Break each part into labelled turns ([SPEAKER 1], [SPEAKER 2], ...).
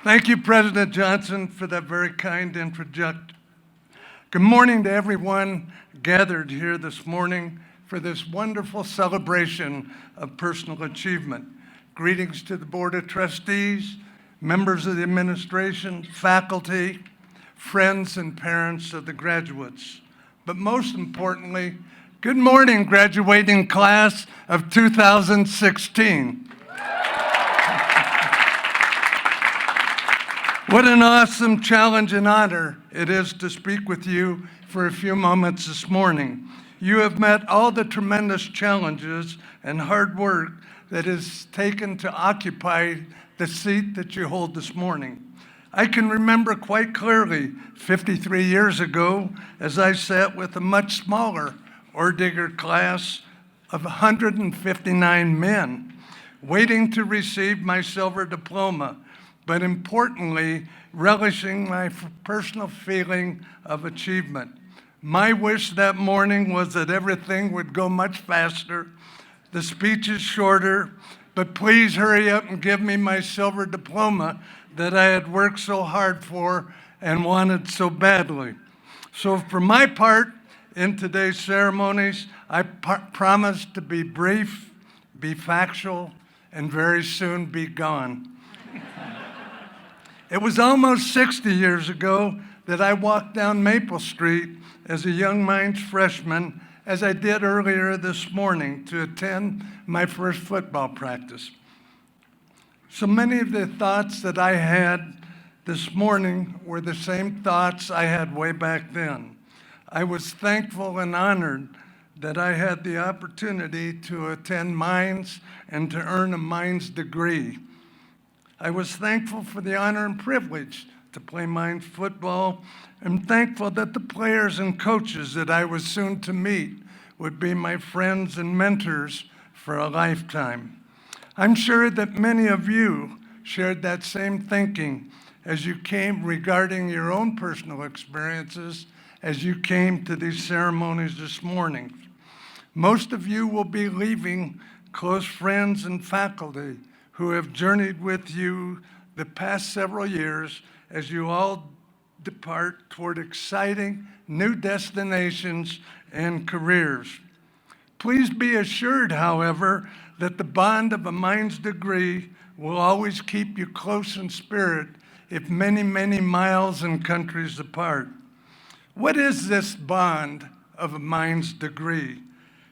[SPEAKER 1] Thank you, President Johnson, for that very kind introduction. Good morning to everyone gathered here this morning for this wonderful celebration of personal achievement. Greetings to the Board of Trustees, members of the administration, faculty, friends and parents of the graduates. But most importantly, good morning, graduating class of 2016. What an awesome challenge and honor it is to speak with you for a few moments this morning. You have met all the tremendous challenges and hard work that is taken to occupy the seat that you hold this morning. I can remember quite clearly 53 years ago as I sat with a much smaller Ordigger class of 159 men, waiting to receive my silver diploma, but importantly, relishing my personal feeling of achievement. My wish that morning was that everything would go much faster, the speeches shorter, but please hurry up and give me my silver diploma that I had worked so hard for and wanted so badly. So for my part in today's ceremonies, I promise to be brief, be factual, and very soon be gone. It was almost 60 years ago that I walked down Maple Street as a Young Minds freshman, as I did earlier this morning, to attend my first football practice. So many of the thoughts that I had this morning were the same thoughts I had way back then. I was thankful and honored that I had the opportunity to attend Minds and to earn a Minds degree. I was thankful for the honor and privilege to play Minds football. I'm thankful that the players and coaches that I was soon to meet would be my friends and mentors for a lifetime. I'm sure that many of you shared that same thinking as you came regarding your own personal experiences as you came to these ceremonies this morning. Most of you will be leaving close friends and faculty who have journeyed with you the past several years as you all depart toward exciting new destinations and careers. Please be assured, however, that the bond of a Minds degree will always keep you close in spirit if many, many miles and countries apart. What is this bond of a Minds degree?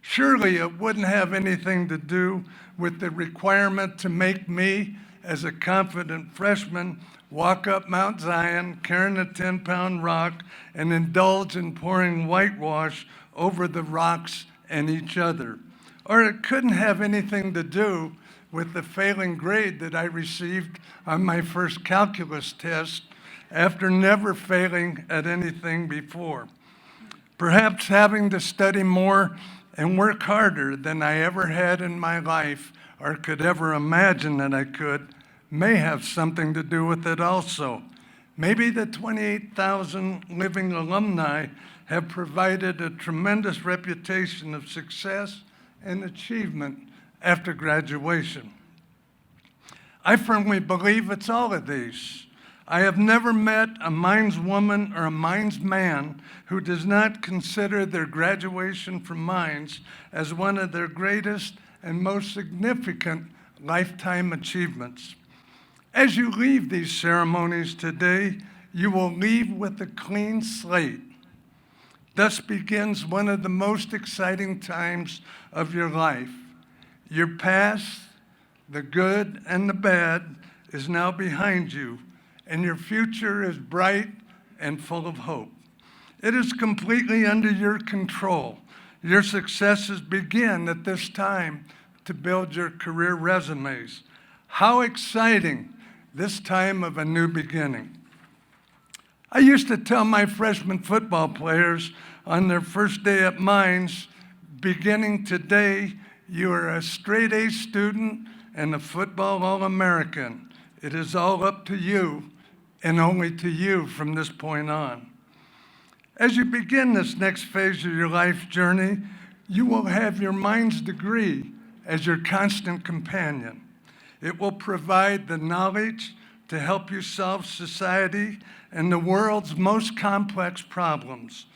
[SPEAKER 1] Surely it wouldn't have anything to do with the requirement to make me, as a confident freshman, walk up Mount Zion carrying a 10-pound rock and indulge in pouring whitewash over the rocks and each other. Or it couldn't have anything to do with the failing grade that I received on my first calculus test after never failing at anything before. Perhaps having to study more and work harder than I ever had in my life or could ever imagine that I could may have something to do with it also. Maybe the 28,000 living alumni have provided a tremendous reputation of success and achievement after graduation. I firmly believe it's all of these. I have never met a Minds woman or a Minds man who does not consider their graduation from Minds as one of their greatest and most significant lifetime achievements. As you leave these ceremonies today, you will leave with a clean slate. Thus begins one of the most exciting times of your life. Your past, the good and the bad, is now behind you, and your future is bright and full of hope. It is completely under your control. Your successes begin at this time to build your career resumes. How exciting, this time of a new beginning. I used to tell my freshman football players on their first day at Minds, beginning today, you are a straight A student and a football All-American. It is all up to you and only to you from this point on. As you begin this next phase of your life journey, you will have your Minds degree as your constant companion. It will provide the knowledge to help you solve society and the world's most complex problems.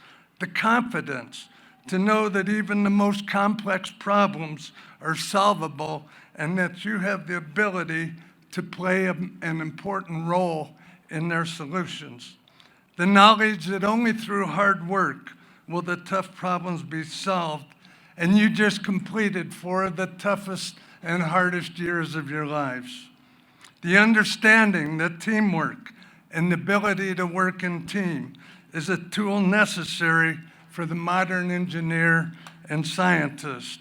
[SPEAKER 1] The confidence to know that even the most complex problems are solvable and that you have the ability to play an important role in their solutions. The knowledge that only through hard work will the tough problems be solved, and you just completed 4 of the toughest and hardest years of your lives. The understanding that teamwork and the ability to work in team is a tool necessary for the modern engineer and scientist,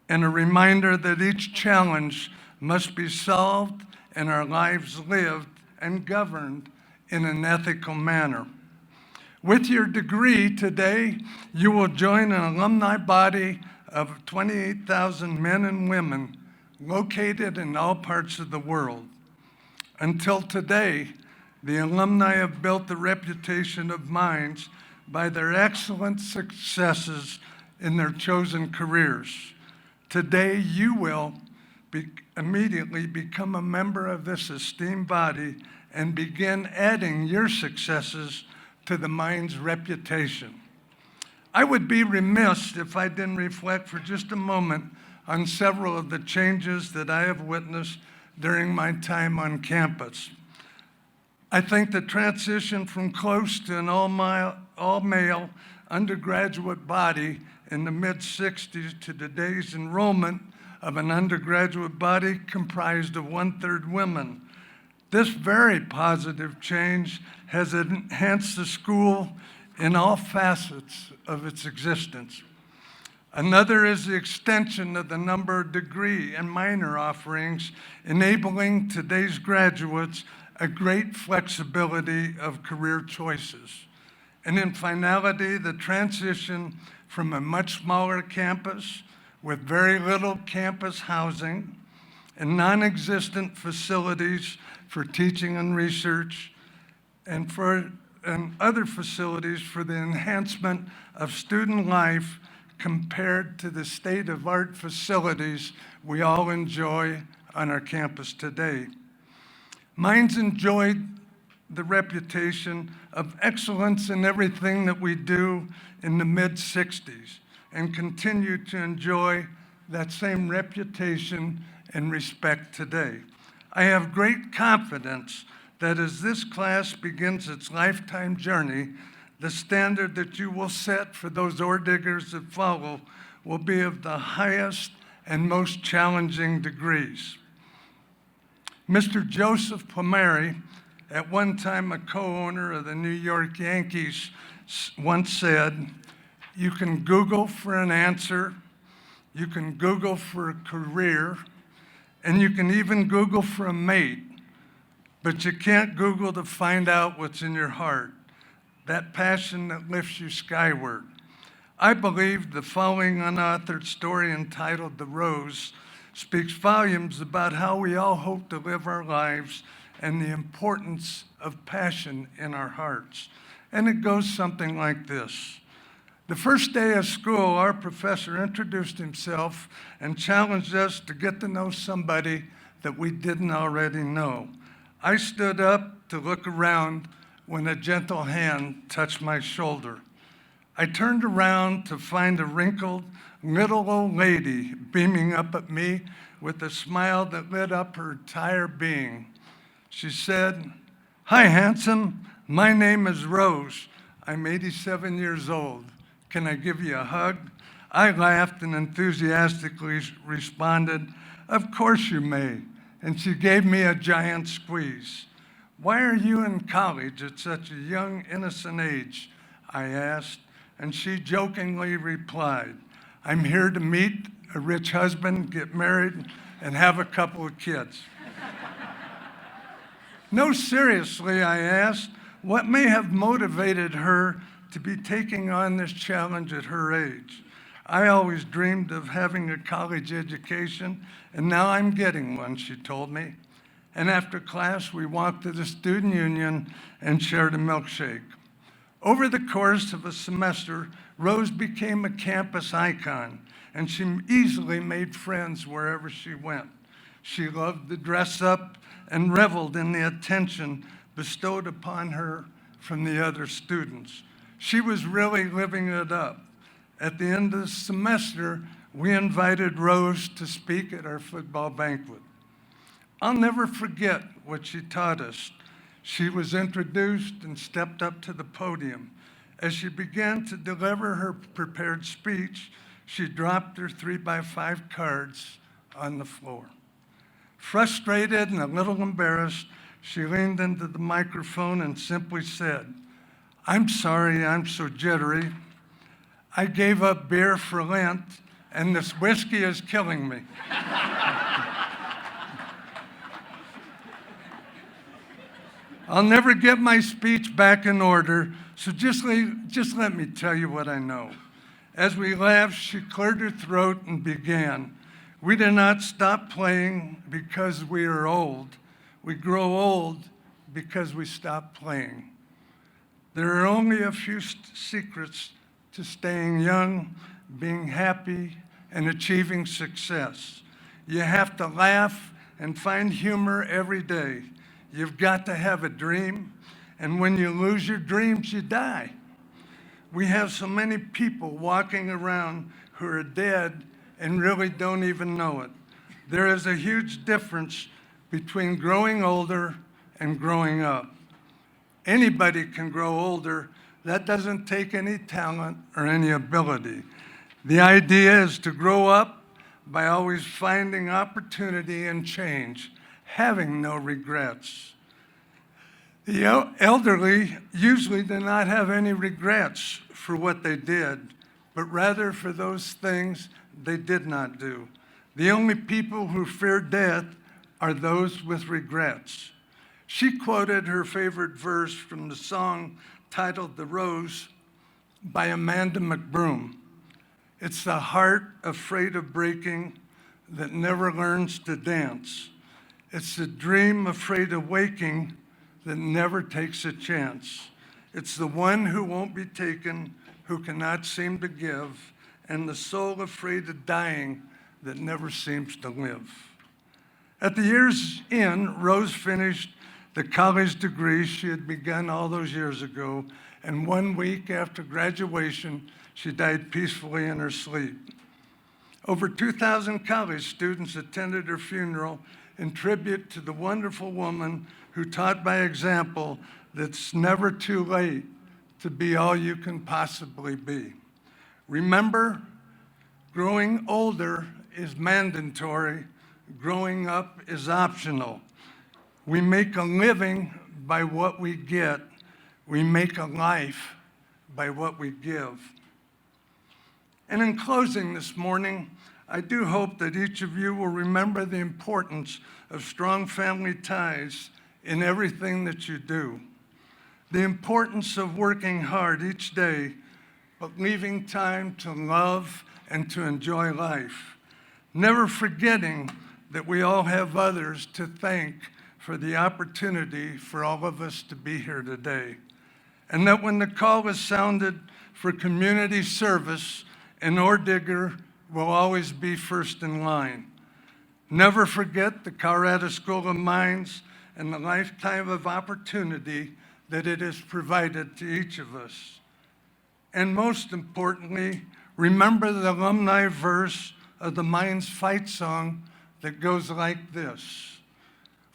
[SPEAKER 1] and a reminder that each challenge must be solved and our lives lived and governed in an ethical manner. With your degree today, you will join an alumni body of 28,000 men and women located in all parts of the world. Until today, the alumni have built the reputation of Mines by their excellent successes in their chosen careers. Today, you will immediately become a member of this esteemed body and begin adding your successes to the Mines reputation. I would be remiss if I didn't reflect for just a moment on several of the changes that I have witnessed during my time on campus. I think the transition from close to an all-male undergraduate body in the mid-'60s to today's enrollment of an undergraduate body comprised of 1/3 women. This very positive change has enhanced the school in all facets of its existence. Another is the extension of the number of degree and minor offerings, enabling today's graduates a great flexibility of career choices. And in finality, the transition from a much smaller campus with very little campus housing and non-existent facilities for teaching and research and other facilities for the enhancement of student life compared to the state-of-art facilities we all enjoy on our campus today. Mines enjoyed the reputation of excellence in everything that we do in the mid-'60s and continue to enjoy that same reputation and respect today. I have great confidence that as this class begins its lifetime journey, the standard that you will set for those ore diggers that follow will be of the highest and most challenging degrees. Mr. Joseph Plumeri, at one time a co-owner of the New York Yankees, once said, "You can Google for an answer, you can Google for a career, and you can even Google for a mate, but you can't Google to find out what's in your heart, that passion that lifts you skyward." I believe the following unauthored story entitled "The Rose" speaks volumes about how we all hope to live our lives and the importance of passion in our hearts. And it goes something like this. The first day of school, our professor introduced himself and challenged us to get to know somebody that we didn't already know. I stood up to look around when a gentle hand touched my shoulder. I turned around to find a wrinkled little old lady beaming up at me with a smile that lit up her entire being. She said, "Hi, handsome. My name is Rose. I'm 87 years old. Can I give you a hug?" I laughed and enthusiastically responded, "Of course you may." And she gave me a giant squeeze. "Why are you in college at such a young, innocent age?" I asked, and she jokingly replied, "I'm here to meet a rich husband, get married, and have a couple of kids." No, seriously, I asked, what may have motivated her to be taking on this challenge at her age? I always dreamed of having a college education, and now I'm getting one, she told me. And after class, we walked to the student union and shared a milkshake. Over the course of a semester, Rose became a campus icon, and she easily made friends wherever she went. She loved to dress up and reveled in the attention bestowed upon her from the other students. She was really living it up. At the end of the semester, we invited Rose to speak at our football banquet. I'll never forget what she taught us. She was introduced and stepped up to the podium. As she began to deliver her prepared speech, she dropped her 3x5 cards on the floor. Frustrated and a little embarrassed, she leaned into the microphone and simply said, "I'm sorry I'm so jittery. I gave up beer for Lent, and this whiskey is killing me." I'll never get my speech back in order, so just let me tell you what I know. As we laughed, she cleared her throat and began. "We do not stop playing because we are old. We grow old because we stop playing. There are only a few secrets to staying young, being happy, and achieving success. You have to laugh and find humor every day. You've got to have a dream, and when you lose your dreams, you die. We have so many people walking around who are dead and really don't even know it. There is a huge difference between growing older and growing up. Anybody can grow older. That doesn't take any talent or any ability. The idea is to grow up by always finding opportunity and change, having no regrets. The elderly usually do not have any regrets for what they did, but rather for those things they did not do. The only people who fear death are those with regrets. She quoted her favorite verse from the song titled "The Rose" by Amanda McBroom. It's the heart afraid of breaking that never learns to dance. It's the dream afraid of waking that never takes a chance. It's the one who won't be taken, who cannot seem to give, and the soul afraid of dying that never seems to live. At the year's end, Rose finished the college degree she had begun all those years ago, and 1 week after graduation, she died peacefully in her sleep. Over 2,000 college students attended her funeral in tribute to the wonderful woman who taught by example that it's never too late to be all you can possibly be. Remember, growing older is mandatory, growing up is optional. We make a living by what we get. We make a life by what we give. And in closing this morning, I do hope that each of you will remember the importance of strong family ties in everything that you do. The importance of working hard each day, but leaving time to love and to enjoy life. Never forgetting that we all have others to thank for the opportunity for all of us to be here today. And that when the call is sounded for community service, an ore digger will always be first in line. Never forget the Colorado School of Mines and the lifetime of opportunity that it has provided to each of us. And most importantly, remember the alumni verse of the Mines fight song that goes like this: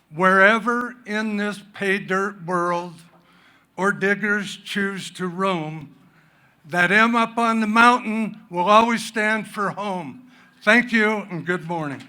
[SPEAKER 1] "Wherever in this pay dirt world ore diggers choose to roam, that M up on the mountain will always stand for home." Thank you and good morning.